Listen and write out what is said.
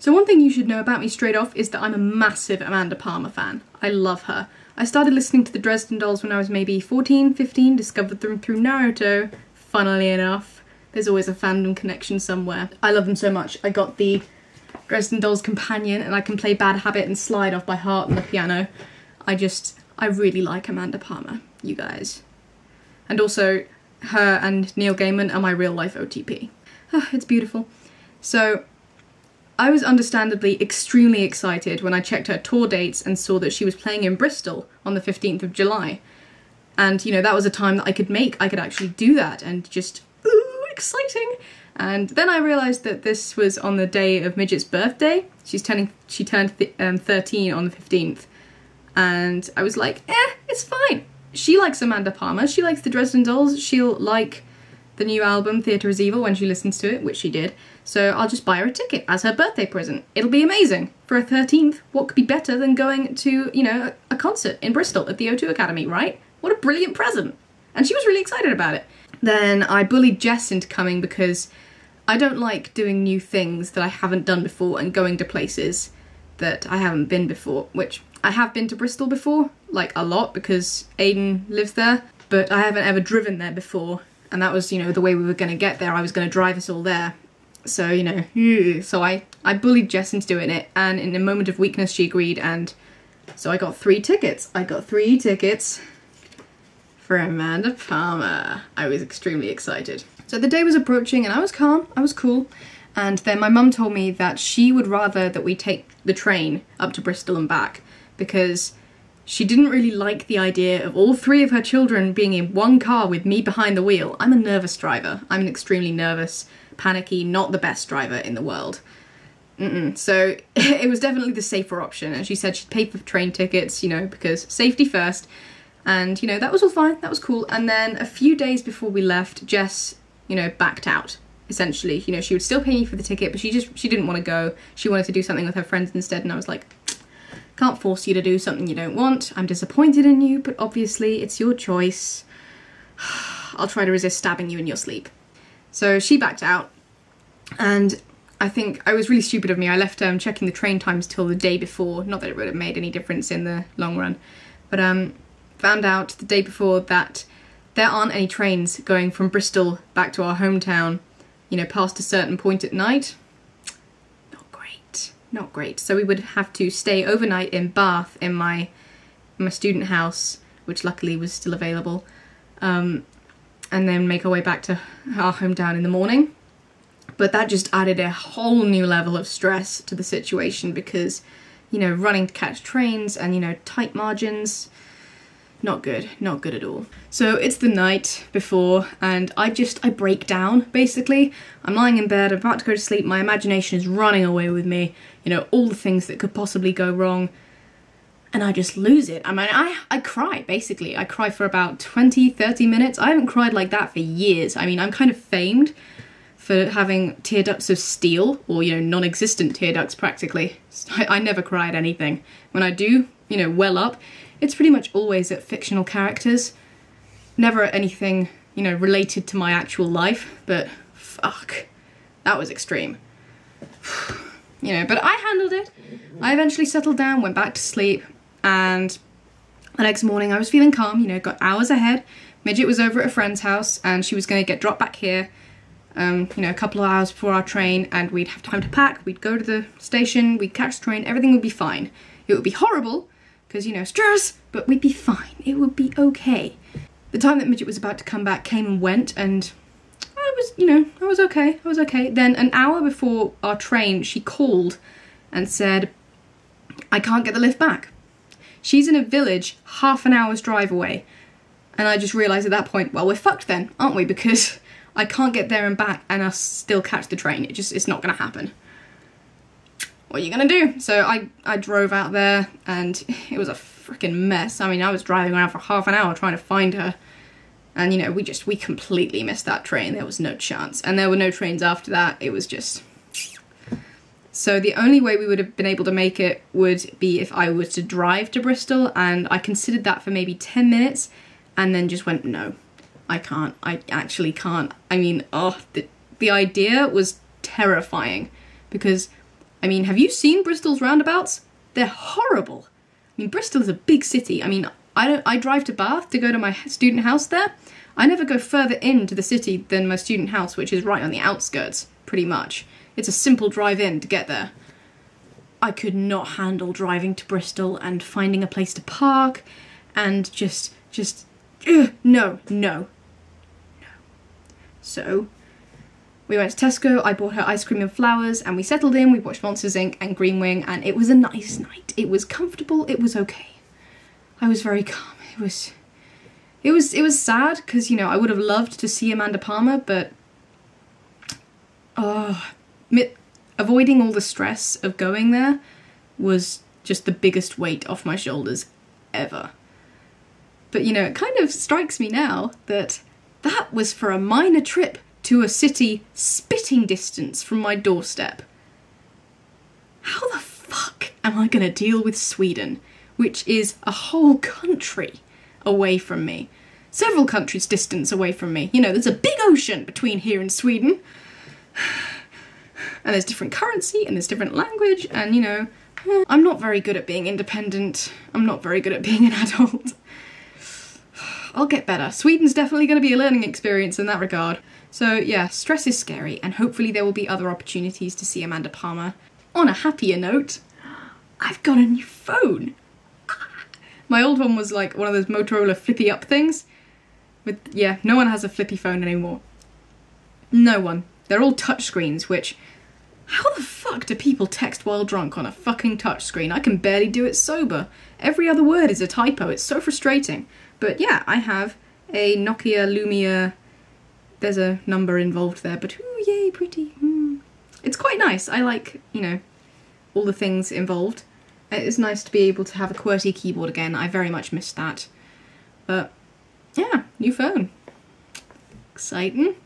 So one thing you should know about me straight off is that I'm a massive Amanda Palmer fan. I love her. I started listening to the Dresden Dolls when I was maybe 14, 15, discovered them through Naruto, funnily enough. There's always a fandom connection somewhere. I love them so much. I got the Dresden Dolls Companion and I can play Bad Habit and Slide Off by heart on the piano. I really like Amanda Palmer, you guys. And also, her and Neil Gaiman are my real life OTP. It's beautiful. So, I was understandably extremely excited when I checked her tour dates and saw that she was playing in Bristol on the 15th of July. And, you know, that was a time that I could actually do that, and just, ooh, exciting! And then I realised that this was on the day of Midget's birthday. She turned 13 on the 15th. And I was like, it's fine. She likes Amanda Palmer, she likes the Dresden Dolls, she'll like the new album, Theatre is Evil, when she listens to it, which she did. So I'll just buy her a ticket as her birthday present. It'll be amazing. For her 13th, what could be better than going to, you know, a concert in Bristol at the O2 Academy, right? What a brilliant present. And she was really excited about it. Then I bullied Jess into coming because I don't like doing new things that I haven't done before and going to places that I haven't been before, which I have been to Bristol before, like a lot, because Aiden lives there, but I haven't ever driven there before, and that was, you know, the way we were going to get there. I was going to drive us all there. So, you know, so I bullied Jess into doing it, and in a moment of weakness she agreed, and so I got 3 tickets. I got 3 tickets for Amanda Palmer. I was extremely excited. So the day was approaching and I was calm, I was cool, and then my mum told me that she would rather that we take the train up to Bristol and back, because she didn't really like the idea of all 3 of her children being in one car with me behind the wheel. I'm a nervous driver. I'm an extremely nervous, panicky, not the best driver in the world. So it was definitely the safer option, and she said she'd pay for train tickets, you know, because safety first. And, you know, that was all fine, that was cool. And then a few days before we left, Jess, you know, backed out, essentially. You know, she would still pay me for the ticket, but she didn't want to go. She wanted to do something with her friends instead, and I was like, can't force you to do something you don't want. I'm disappointed in you, but obviously it's your choice. I'll try to resist stabbing you in your sleep. So she backed out, and I think I was really stupid of me. I left checking the train times till the day before. Not that it would have made any difference in the long run, but found out the day before that there aren't any trains going from Bristol back to our hometown, you know, past a certain point at night. Not great. So we would have to stay overnight in Bath in my student house, which luckily was still available, and then make our way back to our hometown in the morning. But that just added a whole new level of stress to the situation because, you know, running to catch trains and, you know, tight margins, not good at all. So it's the night before and I break down, basically. I'm lying in bed, I'm about to go to sleep, my imagination is running away with me, you know, all the things that could possibly go wrong, and I just lose it. I mean, I cry, basically. I cry for about 20-30 minutes. I haven't cried like that for years. I mean, I'm kind of famed for having tear ducts of steel, or, you know, non-existent tear ducts practically. I never cry at anything. When I do, you know, well up, it's pretty much always at fictional characters. Never at anything, you know, related to my actual life, but fuck, that was extreme. You know, but I handled it. I eventually settled down, went back to sleep, and the next morning I was feeling calm, you know, got hours ahead. Midget was over at a friend's house and she was going to get dropped back here, you know, a couple of hours before our train, and we'd have time to pack, we'd go to the station, we'd catch the train, everything would be fine. It would be horrible, because, you know, stress, but we'd be fine. It would be okay. The time that Midget was about to come back came and went, and I was, you know, I was okay. Then an hour before our train, she called and said, I can't get the lift back. She's in a village half an hour's drive away. And I just realised at that point, well, we're fucked then, aren't we? Because I can't get there and back and I'll still catch the train. It's not gonna happen. What are you gonna do? So I drove out there and it was a freaking mess. I mean, I was driving around for half an hour trying to find her. And, you know, we completely missed that train. There was no chance. And there were no trains after that. It was just... So the only way we would have been able to make it would be if I was to drive to Bristol, and I considered that for maybe 10 minutes and then just went, no, I can't. I actually can't. I mean, the idea was terrifying because I mean, have you seen Bristol's roundabouts? They're horrible. I mean, Bristol is a big city. I mean, I drive to Bath to go to my student house there. I never go further into the city than my student house, which is right on the outskirts, pretty much. It's a simple drive in to get there. I could not handle driving to Bristol and finding a place to park and no. So, we went to Tesco, I bought her ice cream and flowers, and we settled in, we watched Monsters, Inc. and Green Wing, and it was a nice night. It was comfortable, it was okay. I was very calm. It was sad, because, you know, I would have loved to see Amanda Palmer, but avoiding all the stress of going there was just the biggest weight off my shoulders ever. But, you know, it kind of strikes me now that that was for a minor trip to a city spitting distance from my doorstep. How the fuck am I gonna deal with Sweden, which is a whole country away from me? Several countries distance away from me. You know, there's a big ocean between here and Sweden. And there's different currency, and there's different language, and, you know, I'm not very good at being independent. I'm not very good at being an adult. I'll get better. Sweden's definitely going to be a learning experience in that regard. So yeah, stress is scary, and hopefully there will be other opportunities to see Amanda Palmer. On a happier note, I've got a new phone. My old one was like one of those Motorola flippy up things. Yeah, no one has a flippy phone anymore. No one. They're all touchscreens, which... How the fuck do people text while drunk on a fucking touchscreen? I can barely do it sober. Every other word is a typo. It's so frustrating. But yeah, I have a Nokia Lumia. There's a number involved there, but ooh, yay, pretty. It's quite nice. I like, you know, all the things involved. It's nice to be able to have a QWERTY keyboard again. I very much missed that. But yeah, new phone. Exciting.